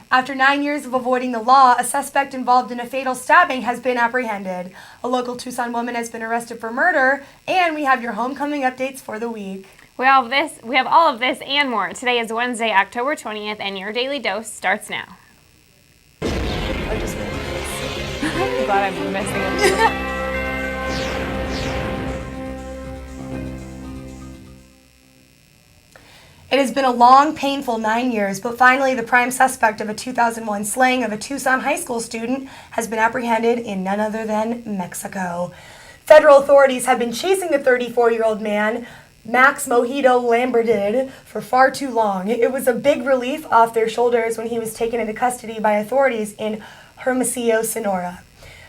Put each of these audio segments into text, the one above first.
After 9 years of avoiding the law, a suspect involved in a fatal stabbing has been apprehended. A local Tucson woman has been arrested for murder, and we have your homecoming updates for the week. We have all of this and more. Today is Wednesday, October 20th, and your Daily Dose starts now. I'm glad I'm missing it. It has been a long, painful 9 years, but finally the prime suspect of a 2001 slaying of a Tucson high school student has been apprehended in none other than Mexico. Federal authorities have been chasing the 34-year-old man, Max Mojito Lambert, for far too long. It was a big relief off their shoulders when he was taken into custody by authorities in Hermosillo, Sonora.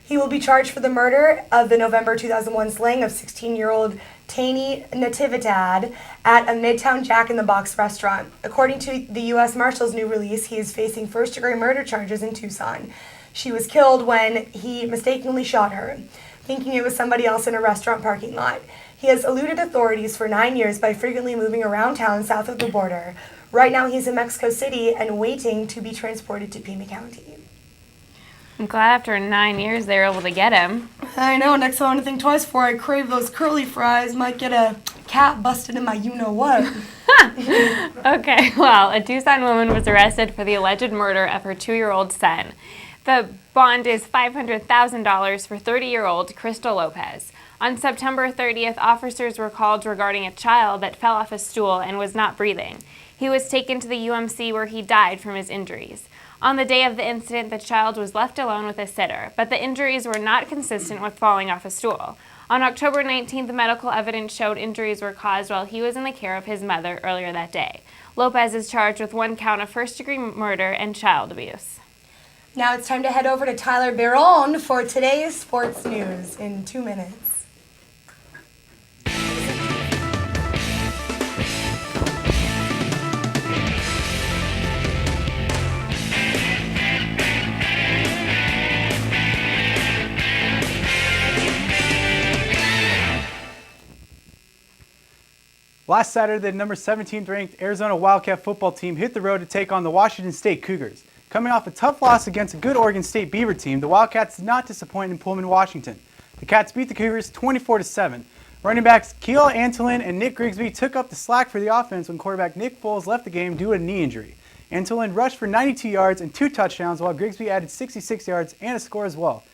He will be charged for the murder of the November 2001 slaying of 16-year-old Tani Natividad at a Midtown Jack in the Box restaurant. According to the U.S. Marshal's new release, he is facing first-degree murder charges in Tucson. She was killed when he mistakenly shot her, thinking it was somebody else in a restaurant parking lot. He has eluded authorities for 9 years by frequently moving around town south of the border. Right now he's in Mexico City and waiting to be transported to Pima County. I'm glad after 9 years they were able to get him. I know, next time I want to think twice before I crave those curly fries. Might get a cat busted in my you-know-what. Okay, well, a Tucson woman was arrested for the alleged murder of her 2-year-old son. The bond is $500,000 for 30-year-old Crystal Lopez. On September 30th, officers were called regarding a child that fell off a stool and was not breathing. He was taken to the UMC where he died from his injuries. On the day of the incident, the child was left alone with a sitter, but the injuries were not consistent with falling off a stool. On October 19th, medical evidence showed injuries were caused while he was in the care of his mother earlier that day. Lopez is charged with 1 count of first-degree murder and child abuse. Now it's time to head over to Tyler Barron for today's sports news in 2 minutes. Last Saturday, the number 17th ranked Arizona Wildcat football team hit the road to take on the Washington State Cougars. Coming off a tough loss against a good Oregon State Beaver team, the Wildcats did not disappoint in Pullman, Washington. The Cats beat the Cougars 24-7. Running backs Keelan Antolin and Nick Grigsby took up the slack for the offense when quarterback Nick Foles left the game due to a knee injury. Antolin rushed for 92 yards and 2 touchdowns, while Grigsby added 66 yards and a score as well.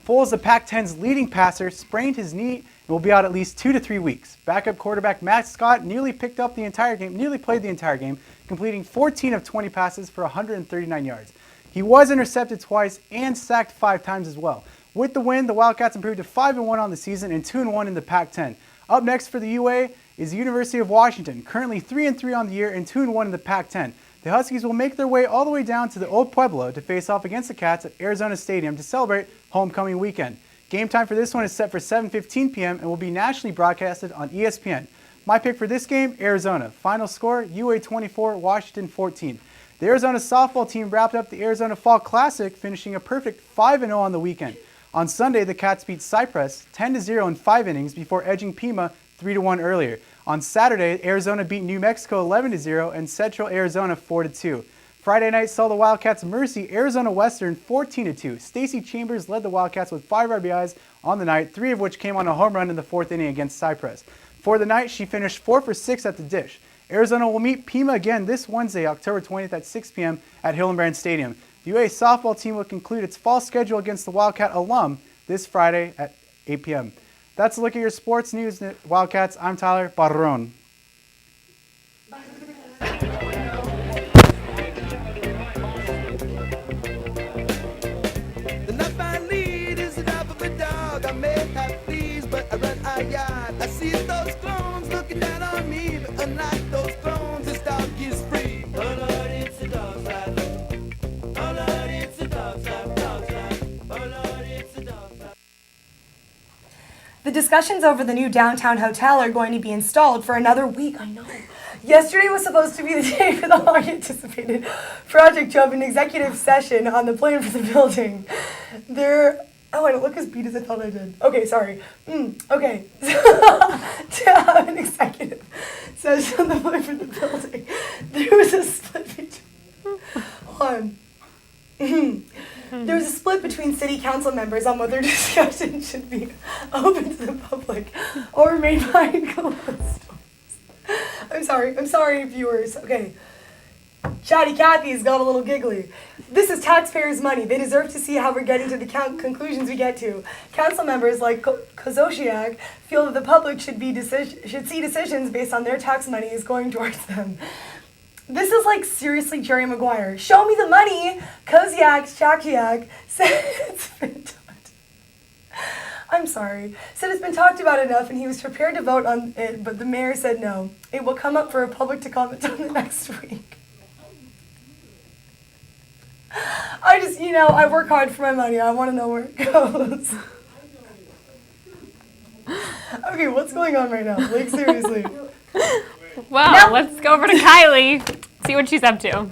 Foles, the Pac-10's leading passer, sprained his knee and will be out at least 2 to 3 weeks. Backup quarterback Matt Scott nearly played the entire game, completing 14 of 20 passes for 139 yards. He was intercepted twice and sacked 5 times as well. With the win, the Wildcats improved to 5-1 on the season and 2-1 in the Pac-10. Up next for the UA is the University of Washington, currently 3-3 on the year and 2-1 in the Pac-10. The Huskies will make their way all the way down to the Old Pueblo to face off against the Cats at Arizona Stadium to celebrate homecoming weekend. Game time for this one is set for 7:15 p.m. and will be nationally broadcasted on ESPN. My pick for this game, Arizona. Final score, UA 24, Washington 14. The Arizona softball team wrapped up the Arizona Fall Classic, finishing a perfect 5-0 on the weekend. On Sunday, the Cats beat Cypress 10-0 in 5 innings before edging Pima 3-1 earlier. On Saturday, Arizona beat New Mexico 11-0 and Central Arizona 4-2. Friday night saw the Wildcats mercy Arizona Western 14-2. Stacey Chambers led the Wildcats with 5 RBIs on the night, 3 of which came on a home run in the 4th inning against Cypress. For the night, she finished 4 for 6 at the dish. Arizona will meet Pima again this Wednesday, October 20th at 6 p.m. at Hillenbrand Stadium. The UA softball team will conclude its fall schedule against the Wildcat alum this Friday at 8 p.m. That's a look at your sports news, Wildcats. I'm Tyler Barron. I see those clones looking down on me, but unlike those clones, this dog is free. Oh Lord, it's a dog's life. Oh Lord, it's a dog's life, dog's life. Oh Lord, it's a dog's life. The discussions over the new downtown hotel are going to be installed for another week. I know. Yesterday was supposed to be the day for the long-anticipated project to have an executive session on the plan for the building. Oh, I don't look as beat as I thought I did. Okay, sorry. Okay. To have an executive session on the plan for the building, there was a split between... Hold on. There was a split between city council members on whether discussion should be open to the public or remain behind closed doors. I'm sorry, viewers. Okay. Chatty Cathy's got a little giggly. This is taxpayers' money. They deserve to see how we're getting to the conclusions we get to. Council members like Kozosiak feel that the public should see decisions based on their tax money is going towards them. This is like seriously Jerry Maguire. Show me the money. Shakiak said it's been talked. I'm sorry. Said it's been talked about enough and he was prepared to vote on it, but the mayor said no. It will come up for a public to comment on the next week. I work hard for my money. I want to know where it goes. Okay, what's going on right now? Like, seriously. Well, let's go over to Kylie, see what she's up to.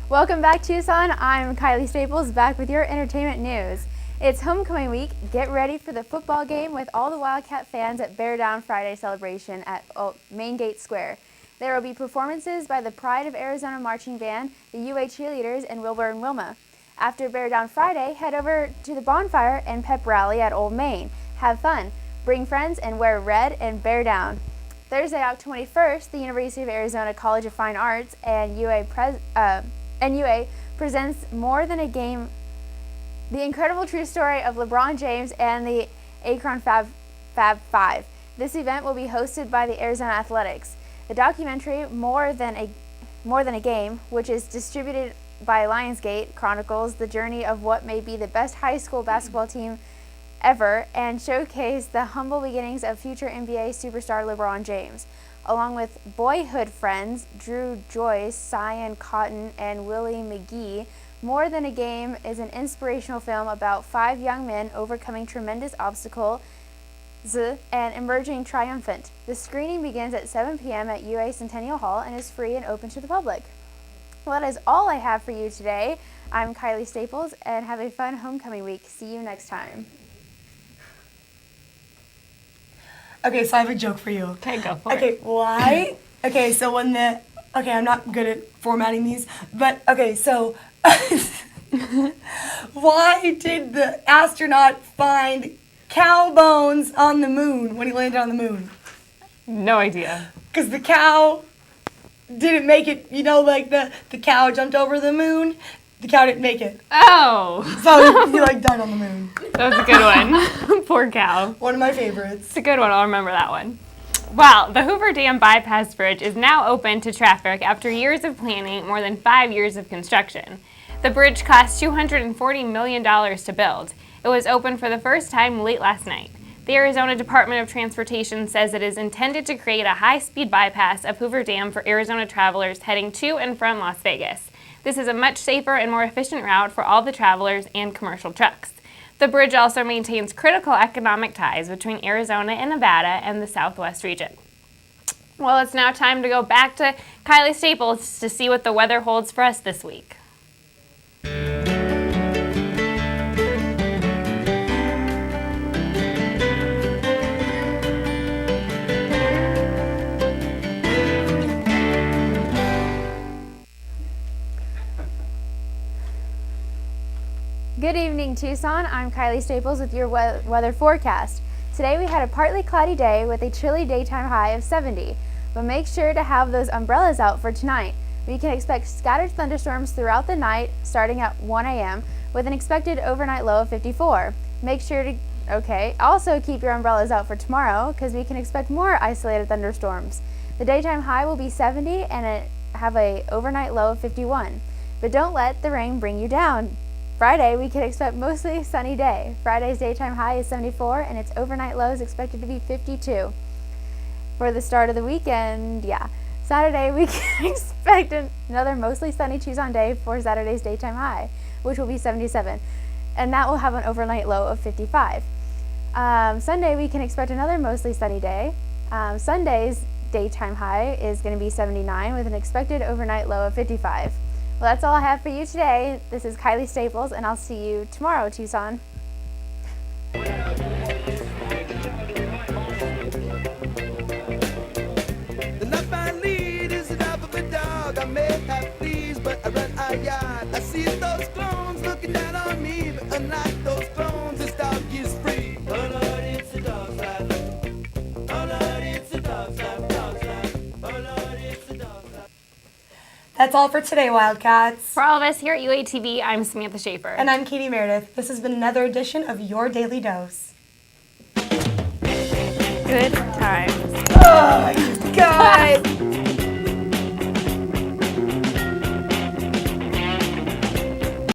Welcome back, Tucson. I'm Kylie Staples, back with your entertainment news. It's homecoming week. Get ready for the football game with all the Wildcat fans at Bear Down Friday celebration at Main Gate Square. There will be performances by the Pride of Arizona Marching Band, the UA Cheerleaders, and Wilbur and Wilma. After Bear Down Friday, head over to the bonfire and pep rally at Old Main. Have fun, bring friends, and wear red and bear down. Thursday, October 21st, the University of Arizona College of Fine Arts and UA presents More Than a Game, the incredible true story of LeBron James and the Akron Fab Five. This event will be hosted by the Arizona Athletics. The documentary More Than a Game, which is distributed by Lionsgate, chronicles the journey of what may be the best high school basketball team ever and showcase the humble beginnings of future NBA superstar LeBron James. Along with boyhood friends Drew Joyce, Cyan Cotton, and Willie McGee, More Than a Game is an inspirational film about 5 young men overcoming tremendous obstacles and emerging triumphant. The screening begins at 7 p.m. at UA Centennial Hall and is free and open to the public. Well, that is all I have for you today. I'm Kylie Staples, and have a fun homecoming week. See you next time. Okay, so I have a joke for you. Okay, go for it. Okay, why? Okay, so I'm not good at formatting these, but okay, so why did the astronaut find cow bones on the moon when he landed on the moon? No idea. Because the cow didn't make it, like the cow jumped over the moon, the cow didn't make it. Oh. So he died on the moon. That was a good one. Poor cow. One of my favorites. It's a good one. I'll remember that one. Well, the Hoover Dam Bypass Bridge is now open to traffic after years of planning, more than 5 years of construction. The bridge cost $240 million to build. It was opened for the first time late last night. The Arizona Department of Transportation says it is intended to create a high-speed bypass of Hoover Dam for Arizona travelers heading to and from Las Vegas. This is a much safer and more efficient route for all the travelers and commercial trucks. The bridge also maintains critical economic ties between Arizona and Nevada and the Southwest region. Well, it's now time to go back to Kylie Staples to see what the weather holds for us this week. Good evening, Tucson. I'm Kylie Staples with your weather forecast. Today we had a partly cloudy day with a chilly daytime high of 70, but make sure to have those umbrellas out for tonight. We can expect scattered thunderstorms throughout the night starting at 1 a.m. with an expected overnight low of 54. Make sure to, also keep your umbrellas out for tomorrow because we can expect more isolated thunderstorms. The daytime high will be 70 and have an overnight low of 51. But don't let the rain bring you down. Friday, we can expect mostly sunny day. Friday's daytime high is 74 and its overnight low is expected to be 52. For the start of the weekend, Saturday, we can expect another mostly sunny Tucson day for Saturday's daytime high, which will be 77. And that will have an overnight low of 55. Sunday, we can expect another mostly sunny day. Sunday's daytime high is going to be 79 with an expected overnight low of 55. Well, that's all I have for you today. This is Kylie Staples, and I'll see you tomorrow, Tucson. The life I lead is the life of a dog. I may have fleas, but I run a yard. I see those clones looking down on me, but unlike those clones, this dog is free. Oh Lord, it's a dog's life. Oh Lord, it's a dog's life, dog's life. Oh Lord, it's a dog's life. That's all for today, Wildcats. For all of us here at UATV, I'm Samantha Schaefer. And I'm Katie Meredith. This has been another edition of Your Daily Dose. Good times. Oh my God.